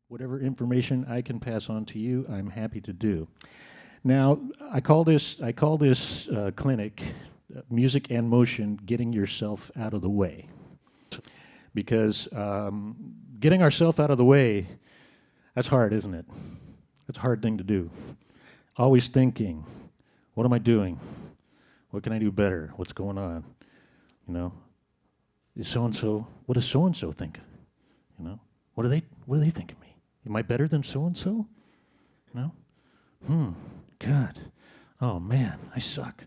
Whatever information I can pass on to you, I'm happy to do. Now, I call this clinic Music and Motion, Getting Yourself Out of the Way. Because getting ourselves out of the way, that's hard, isn't it? That's a hard thing to do. Always thinking, what am I doing? What can I do better? What's going on? You know, is so-and-so, what does so-and-so think? You know, what do they think of me? Am I better than so-and-so? No? God. Oh, man, I suck.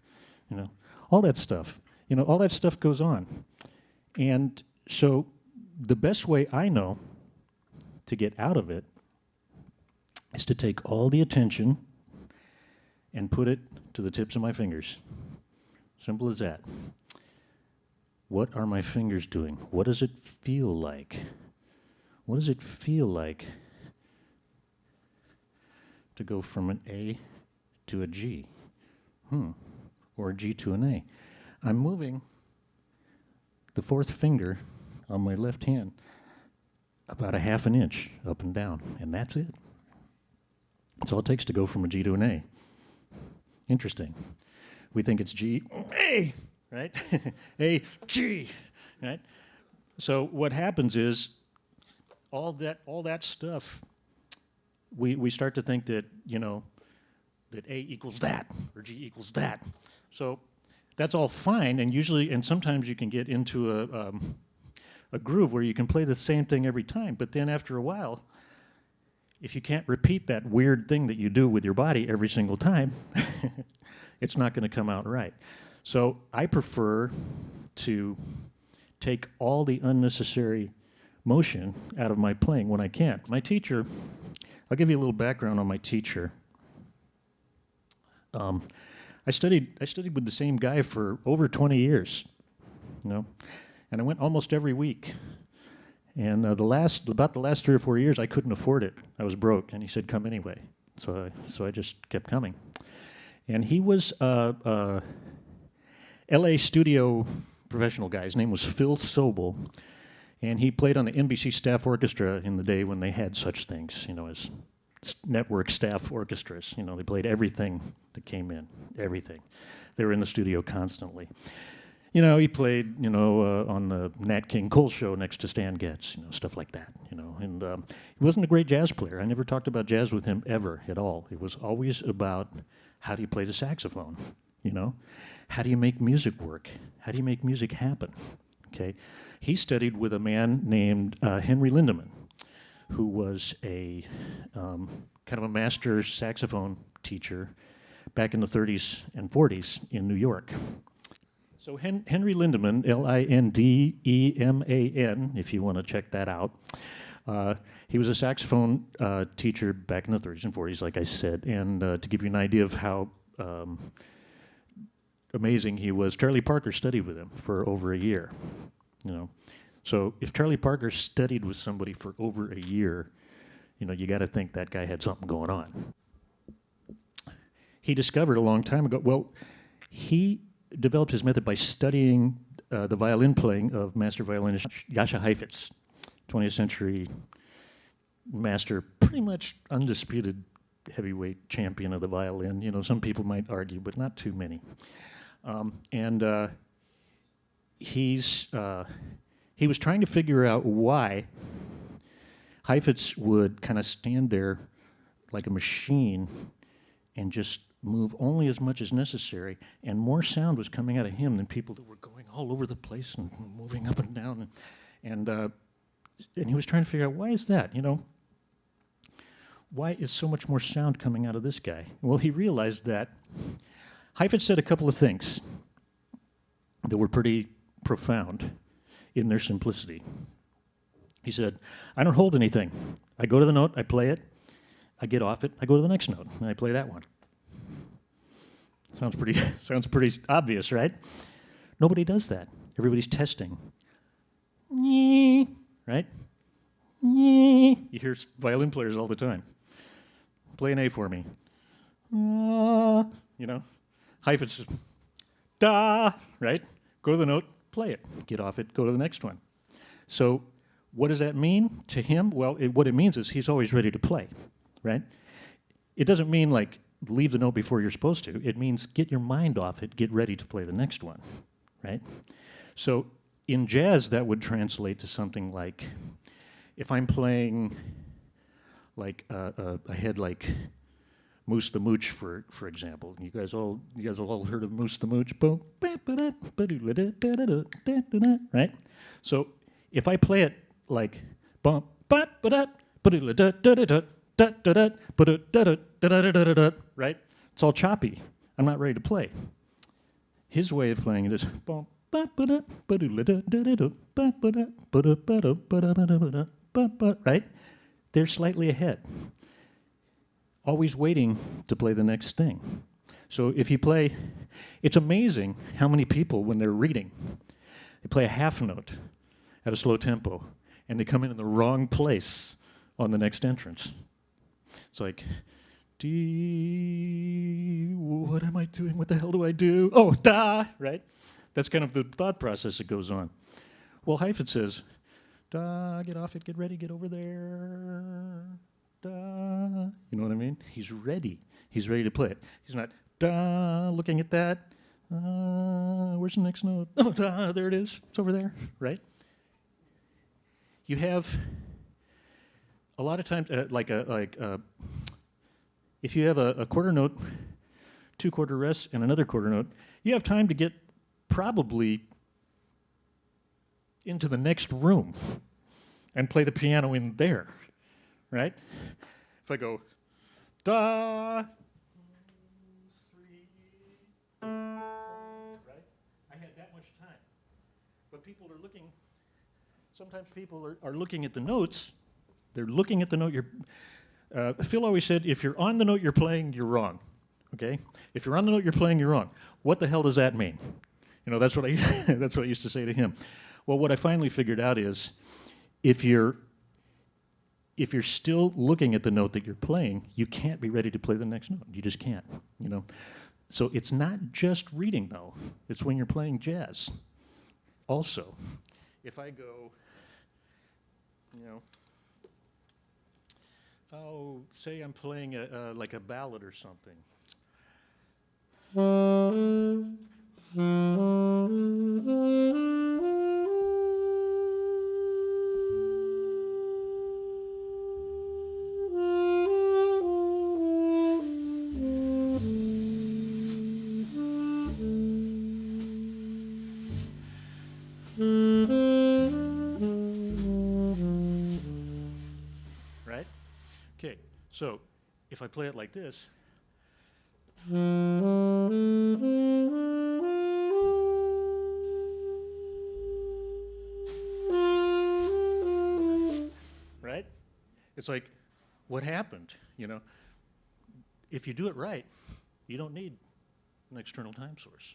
You know, all that stuff. You know, all that stuff goes on. And so the best way I know to get out of it is to take all the attention and put it to the tips of my fingers. Simple as that. What are my fingers doing? What does it feel like? What does it feel like to go from an A to a G? Or a G to an A. I'm moving the fourth finger on my left hand about a half an inch up and down, and that's it. That's all it takes to go from a G to an A. Interesting. We think it's G, A, right? A, G, right? So what happens is all that stuff, we start to think that, you know, that A equals that, or G equals that. So that's all fine, and sometimes you can get into a groove where you can play the same thing every time, but then after a while, if you can't repeat that weird thing that you do with your body every single time, it's not going to come out right. So I prefer to take all the unnecessary motion out of my playing when I can. My teacher, I'll give you a little background on my teacher. I studied with the same guy for over 20 years, you know, and I went almost every week. And about the last 3 or 4 years, I couldn't afford it. I was broke, and he said, "Come anyway." So I just kept coming. And he was a L.A. studio professional guy. His name was Phil Sobel, and he played on the NBC staff orchestra in the day when they had such things, you know, as network staff orchestras. You know, they played everything that came in, everything. They were in the studio constantly. You know, he played, you know, on the Nat King Cole show next to Stan Getz, you know, stuff like that, you know. And he wasn't a great jazz player. I never talked about jazz with him ever at all. It was always about how do you play the saxophone, you know? How do you make music work? How do you make music happen, okay? He studied with a man named Henry Lindemann, who was a kind of a master saxophone teacher back in the 30s and 40s in New York. So Henry Lindemann, Lindeman, if you want to check that out, he was a saxophone teacher back in the 30s and 40s, like I said. And to give you an idea of how amazing he was, Charlie Parker studied with him for over a year. You know, so if Charlie Parker studied with somebody for over a year, you know, you got to think that guy had something going on. He discovered a long time ago. Well, he developed his method by studying the violin playing of master violinist Jascha Heifetz, 20th century master, pretty much undisputed heavyweight champion of the violin. You know, some people might argue, but not too many. He was trying to figure out why Heifetz would kind of stand there like a machine and just move only as much as necessary, and more sound was coming out of him than people that were going all over the place and moving up and down. And he was trying to figure out, why is that, you know? Why is so much more sound coming out of this guy? Well, he realized that Heifetz said a couple of things that were pretty profound in their simplicity. He said, "I don't hold anything. I go to the note, I play it, I get off it, I go to the next note, and I play that one." Sounds pretty obvious, right? Nobody does that. Everybody's testing. Right? You hear violin players all the time. Play an A for me. You know? Heifetz is da, right? Go to the note, play it. Get off it, go to the next one. So What does that mean to him? Well, what it means is he's always ready to play, right? It doesn't mean like leave the note before you're supposed to. It means get your mind off it, get ready to play the next one, right? So in jazz, that would translate to something like, if I'm playing like a head like Moose the Mooch, for example. You guys have all heard of Moose the Mooch, right? So if I play it like bum right? It's all choppy. I'm not ready to play. His way of playing it is bum right? They're slightly ahead, always waiting to play the next thing. So if you play, it's amazing how many people, when they're reading, they play a half note at a slow tempo, and they come in the wrong place on the next entrance. It's like, D, what am I doing? What the hell do I do? Oh, da, right? That's kind of the thought process that goes on. Well, Heifetz says, da, get off it, get ready, get over there, da. You know what I mean? He's ready. He's ready to play it. He's not, da, looking at that. Where's the next note? Oh, da, there it is. It's over there, right? You have a lot of times, if you have a quarter note, 2 quarter rests, and another quarter note, you have time to get probably into the next room and play the piano in there, right? If I go, da, 3, 4, right? I had that much time. But people are looking, sometimes people are looking at the notes. They're looking at the note. Phil always said, if you're on the note you're playing, you're wrong, okay? If you're on the note you're playing, you're wrong. What the hell does that mean? You know, that's what I that's what I used to say to him. Well, what I finally figured out is, if you're still looking at the note that you're playing, you can't be ready to play the next note. You just can't, you know? So it's not just reading, though. It's when you're playing jazz. Also, if I go, you know, oh, say I'm playing like a ballad or something. Right? Okay, so if I play it like this, right? It's like, what happened? You know, if you do it right, you don't need an external time source.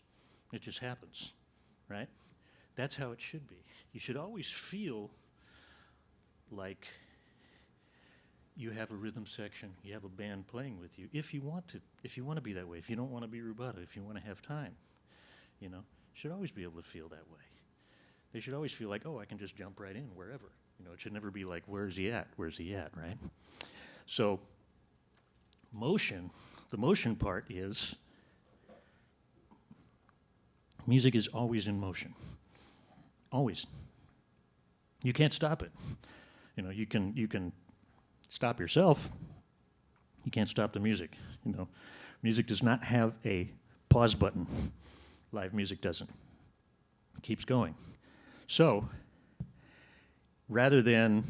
It just happens, right? That's how it should be. You should always feel like you have a rhythm section, you have a band playing with you, if you want to be that way, if you don't want to be rubato, if you want to have time, you know, you should always be able to feel that way. They should always feel like, oh, I can just jump right in wherever. You know, it should never be like, where's he at, right? So motion, the motion part is, music is always in motion, always. You can't stop it. You know, you can stop yourself. You can't stop the music. You know, music does not have a pause button. Live music doesn't. It keeps going. So, rather than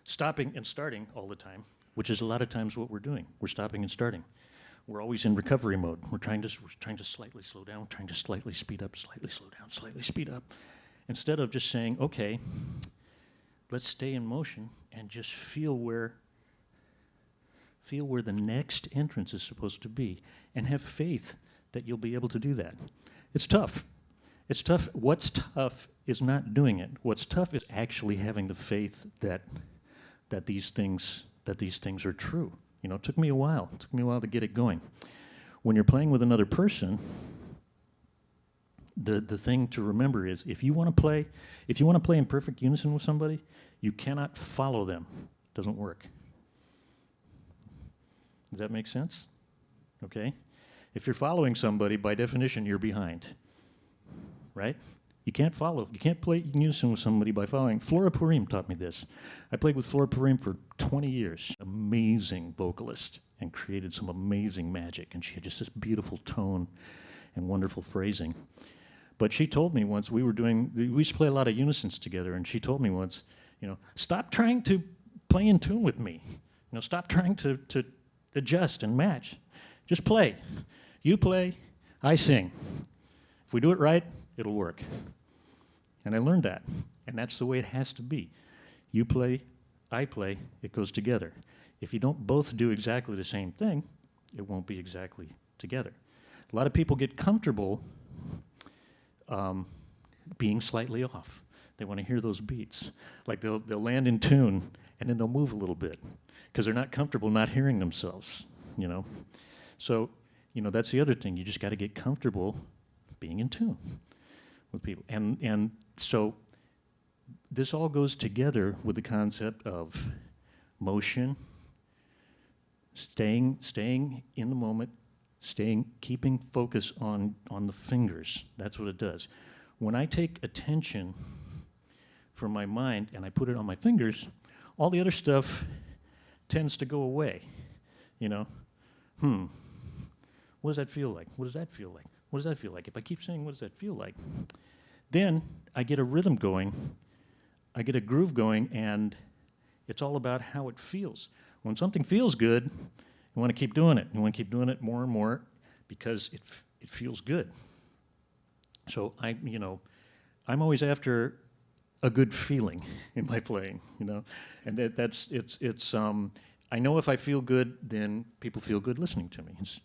stopping and starting all the time, which is a lot of times what we're doing, we're stopping and starting. We're always in recovery mode. We're trying to slightly slow down, trying to slightly speed up, slightly slow down, slightly speed up, instead of just saying, okay, let's stay in motion and just feel where the next entrance is supposed to be, and have faith that you'll be able to do that. It's tough. It's tough. What's tough is not doing it. What's tough is actually having the faith that these things are true. You know, it took me a while. It took me a while to get it going. When you're playing with another person, the thing to remember is if you want to play in perfect unison with somebody, you cannot follow them. It doesn't work. Does that make sense? Okay? If you're following somebody, by definition, you're behind. Right? You can't play in unison with somebody by following. Flora Purim taught me this. I played with Flora Purim for 20 years. Amazing vocalist, and created some amazing magic. And she had just this beautiful tone and wonderful phrasing. But she told me once, we used to play a lot of unisons together, and she told me once, stop trying to play in tune with me. Stop trying to adjust and match. Just play. You play, I sing. If we do it right, it'll work. And I learned that. And that's the way it has to be. You play, I play, it goes together. If you don't both do exactly the same thing, it won't be exactly together. A lot of people get comfortable being slightly off. They want to hear those beats. Like they'll land in tune, and then they'll move a little bit because they're not comfortable not hearing themselves, So, that's the other thing. You just got to get comfortable being in tune with people. And so this all goes together with the concept of motion, staying in the moment, keeping focus on the fingers. That's what it does. When I take attention from my mind and I put it on my fingers, all the other stuff tends to go away. What does that feel like? What does that feel like? What does that feel like? If I keep saying, what does that feel like? Then I get a rhythm going, I get a groove going, and it's all about how it feels. When something feels good, you want to keep doing it. You want to keep doing it more and more because it feels good. So I'm always after a good feeling in my playing, and I know if I feel good, then people feel good listening to me. It's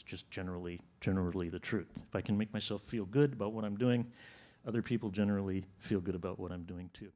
just generally the truth. If I can make myself feel good about what I'm doing, other people generally feel good about what I'm doing too.